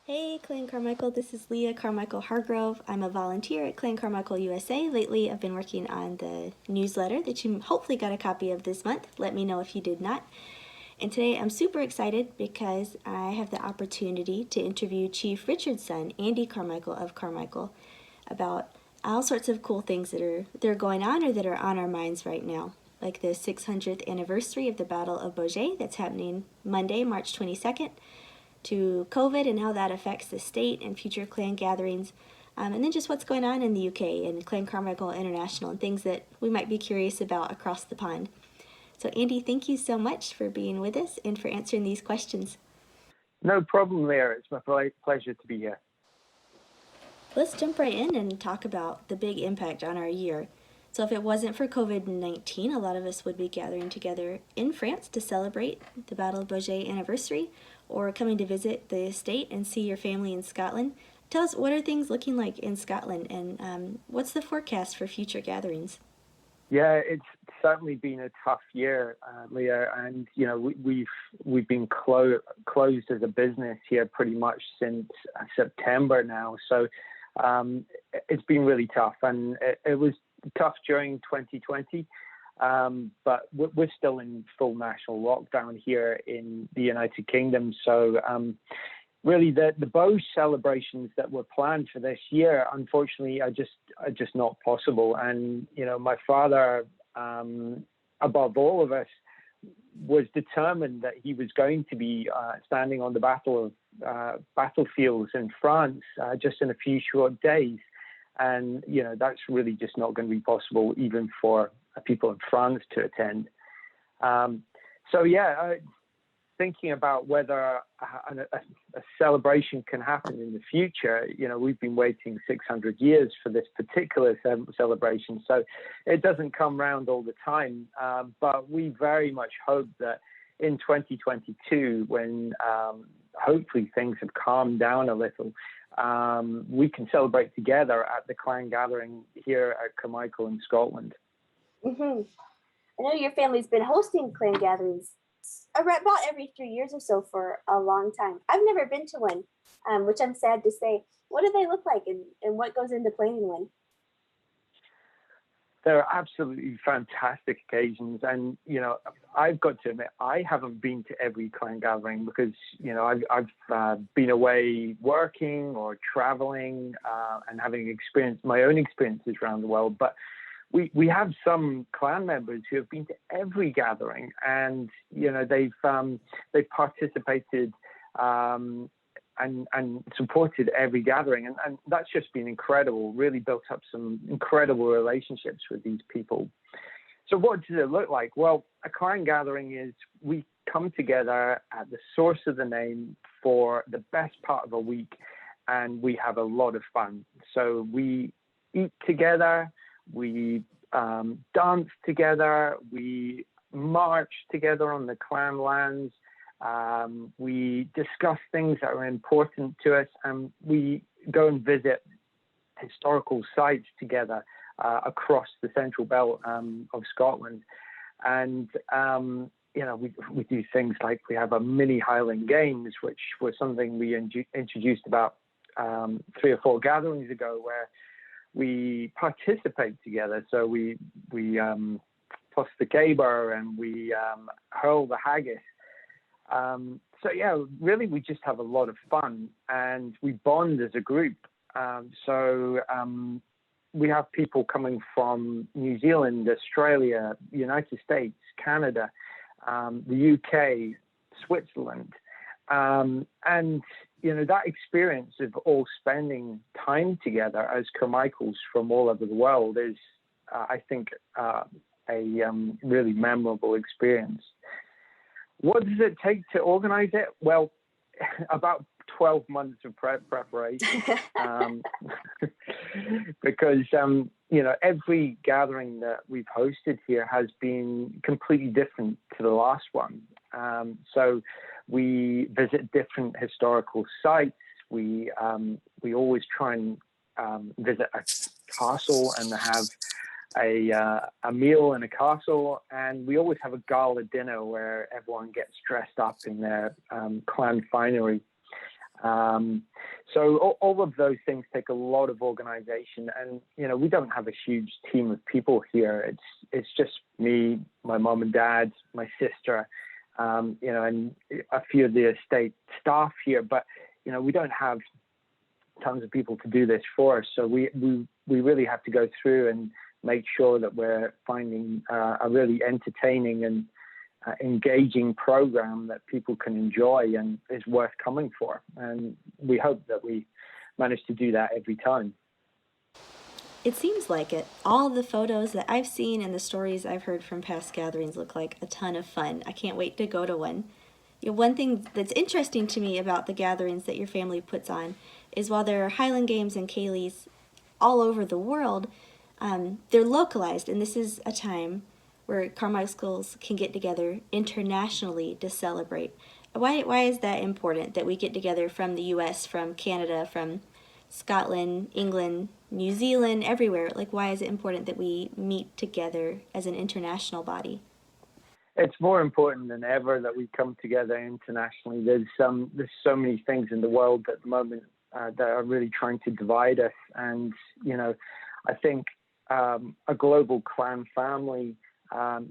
Hey, Clan Carmichael, this is Leah Carmical Hargrove. I'm a volunteer at Clan Carmichael USA. Lately, I've been working on the newsletter that you hopefully got a copy of this month. Let me know if you did not. And today I'm super excited because I have the opportunity to interview Chief Richard's son, Andy Carmichael of Carmichael, about all sorts of cool things that are going on or that are on our minds right now, like the 600th anniversary of the Battle of Bauge that's happening Monday, March 22nd, to COVID and how that affects the state and future clan gatherings, and then just what's going on in the UK and Clan Carmichael International and things that we might be curious about across the pond. So Andy, thank you so much for being with us and for answering these questions. No problem, Leah. It's my pleasure to be here. Let's jump right in and talk about the big impact on our year. So if it wasn't for COVID-19, a lot of us would be gathering together in France to celebrate the Battle of Bauge anniversary or coming to visit the estate and see your family in Scotland. Tell us, what are things looking like in Scotland, and what's the forecast for future gatherings? Yeah, it's certainly been a tough year, Leah, and we've been closed as a business here pretty much since September now. So it's been really tough, and it was tough during 2020. But we're still in full national lockdown here in the United Kingdom. So really, the Bauge celebrations that were planned for this year, unfortunately, are just not possible. And my father, above all of us, was determined that he was going to be standing on the battlefields in France just in a few short days. And that's really just not going to be possible, even for people in France to attend. Thinking about whether a celebration can happen in the future, we've been waiting 600 years for this particular celebration, so it doesn't come round all the time. But we very much hope that in 2022, when hopefully things have calmed down a little, we can celebrate together at the clan gathering here at Carmichael in Scotland. Mm-hmm. I know your family's been hosting clan gatherings about every 3 years or so for a long time. I've never been to one, which I'm sad to say. What do they look like, and what goes into planning one? They're absolutely fantastic occasions, and I've got to admit, I haven't been to every clan gathering because I've been away working or traveling and having experienced my own experiences around the world. But we have some clan members who have been to every gathering, and they've participated and supported every gathering, and that's just been incredible. Really built up some incredible relationships with these people. So what does it look like? Well, a clan gathering is we come together at the source of the name for the best part of a week, and we have a lot of fun. So we eat together, we dance together, we march together on the clan lands, we discuss things that are important to us, and we go and visit historical sites together across the central belt of Scotland. And we do things like we have a mini Highland Games, which was something we introduced about 3 or 4 gatherings ago, where we participate together. So we toss the caber and we hurl the haggis. Really we just have a lot of fun, and we bond as a group. We have people coming from New Zealand, Australia, United States, Canada, the UK, Switzerland. And that experience of all spending time together as Carmichaels from all over the world is, I think, a really memorable experience. What does it take to organize it? Well, about 12 months of preparation. Because, every gathering that we've hosted here has been completely different to the last one. So we visit different historical sites. We always try and visit a castle and have a meal in a castle, and we always have a gala dinner where everyone gets dressed up in their clan finery. So all of those things take a lot of organization, and we don't have a huge team of people here. It's just me, my mom and dad, my sister, and a few of the estate staff here. But we don't have tons of people to do this for us. So we really have to go through and make sure that we're finding a really entertaining and engaging program that people can enjoy and is worth coming for. And we hope that we manage to do that every time. It seems like it. All the photos that I've seen and the stories I've heard from past gatherings look like a ton of fun. I can't wait to go to one. One thing that's interesting to me about the gatherings that your family puts on is while there are Highland Games and Ceilidhs all over the world, they're localized, and this is a time where Carmichaels can get together internationally to celebrate. Why is that important, that we get together from the U.S., from Canada, from Scotland, England, New Zealand, everywhere? Like, why is it important that we meet together as an international body? It's more important than ever that we come together internationally. There's so many things in the world at the moment that are really trying to divide us. And, I think a global clan family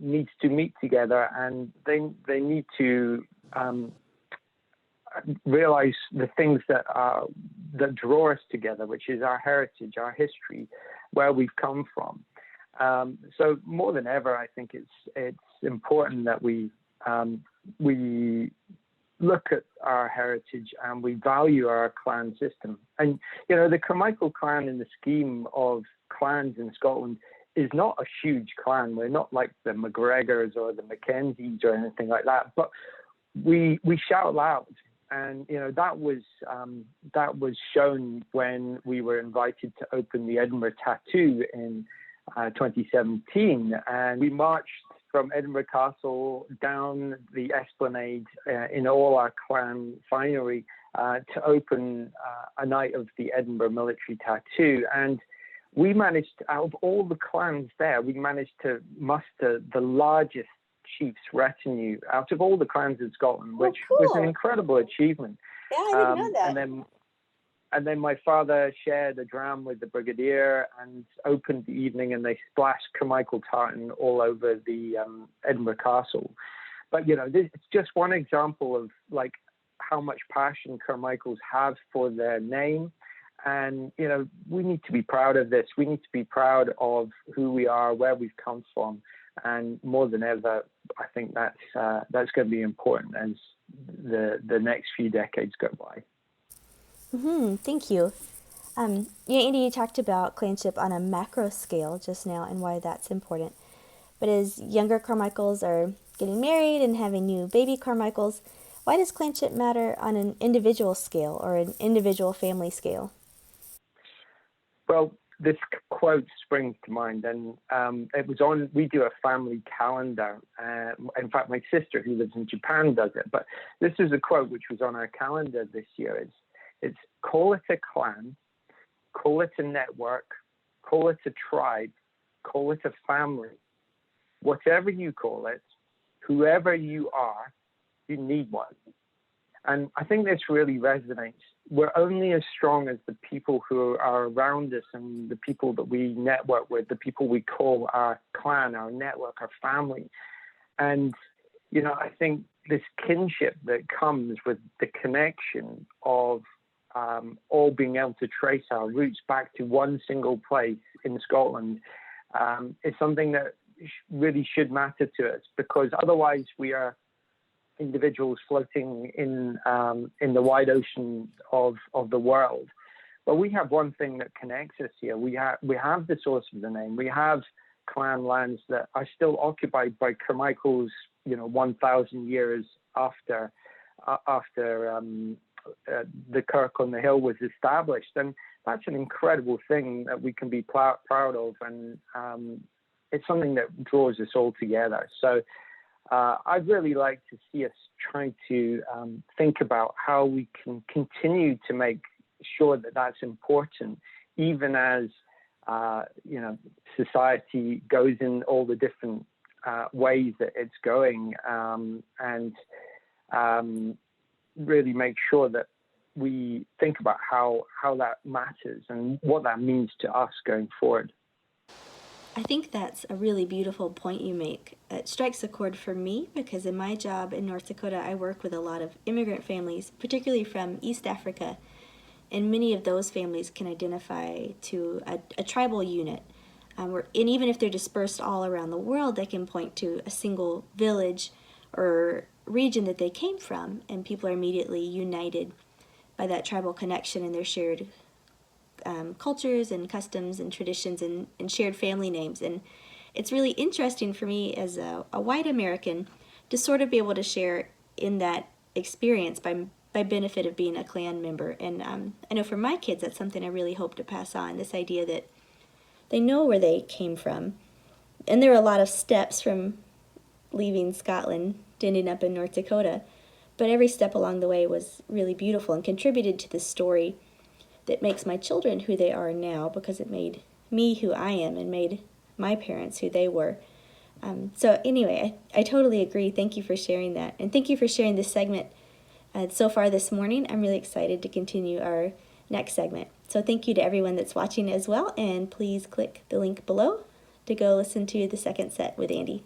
needs to meet together, and they need to realize the things that draw us together, which is our heritage, our history, where we've come from. So more than ever, I think it's important that we look at our heritage and we value our clan system. And the Carmichael clan, in the scheme of clans in Scotland, is not a huge clan. We're not like the McGregors or the Mackenzies or anything like that, but we shout loud. And that was shown when we were invited to open the Edinburgh Tattoo in 2017, and we marched from Edinburgh Castle down the Esplanade in all our clan finery to open a night of the Edinburgh Military Tattoo. And we managed, out of all the clans there, we managed to muster the largest chief's retinue out of all the clans in Scotland, which was an incredible achievement. Yeah, I didn't know that. And then my father shared a dram with the brigadier and opened the evening, and they splashed Carmichael tartan all over the Edinburgh Castle. But this it's just one example of like how much passion Carmichaels have for their name. And we need to be proud of this. We need to be proud of who we are, where we've come from, and more than ever, I think that's going to be important as the next few decades go by. Thank you. Andy, you talked about clanship on a macro scale just now and why that's important. But as younger Carmichaels are getting married and having new baby Carmichaels, why does clanship matter on an individual scale or an individual family scale? Well, this quote springs to mind, and it was on, we do a family calendar. In fact, my sister, who lives in Japan, does it. But this is a quote which was on our calendar this year. It's call it a clan, call it a network, call it a tribe, call it a family. Whatever you call it, whoever you are, you need one. And I think this really resonates. We're only as strong as the people who are around us and the people that we network with, the people we call our clan, our network, our family. And, I think this kinship that comes with the connection of all being able to trace our roots back to one single place in Scotland is something that really should matter to us, because otherwise we are individuals floating in the wide ocean of the world. But we have one thing that connects us here. We have the source of the name. We have clan lands that are still occupied by Carmichaels, 1,000 years after the Kirk on the Hill was established. And that's an incredible thing that we can be proud of. And it's something that draws us all together. So I'd really like to see us trying to think about how we can continue to make sure that that's important, even as society goes in all the different ways that it's going, and really make sure that we think about how that matters and what that means to us going forward. I think that's a really beautiful point you make. It strikes a chord for me because in my job in North Dakota, I work with a lot of immigrant families, particularly from East Africa, and many of those families can identify to a tribal unit. And even if they're dispersed all around the world, they can point to a single village or region that they came from, and people are immediately united by that tribal connection and their shared cultures and customs and traditions and shared family names. And it's really interesting for me as a white American to sort of be able to share in that experience by benefit of being a Klan member. And I know for my kids, that's something I really hope to pass on, this idea that they know where they came from. And there are a lot of steps from leaving Scotland to ending up in North Dakota, but every step along the way was really beautiful and contributed to the story that makes my children who they are now, because it made me who I am and made my parents who they were. So anyway, I totally agree. Thank you for sharing that. And thank you for sharing this segment so far this morning. I'm really excited to continue our next segment. So thank you to everyone that's watching as well. And please click the link below to go listen to the second set with Andy.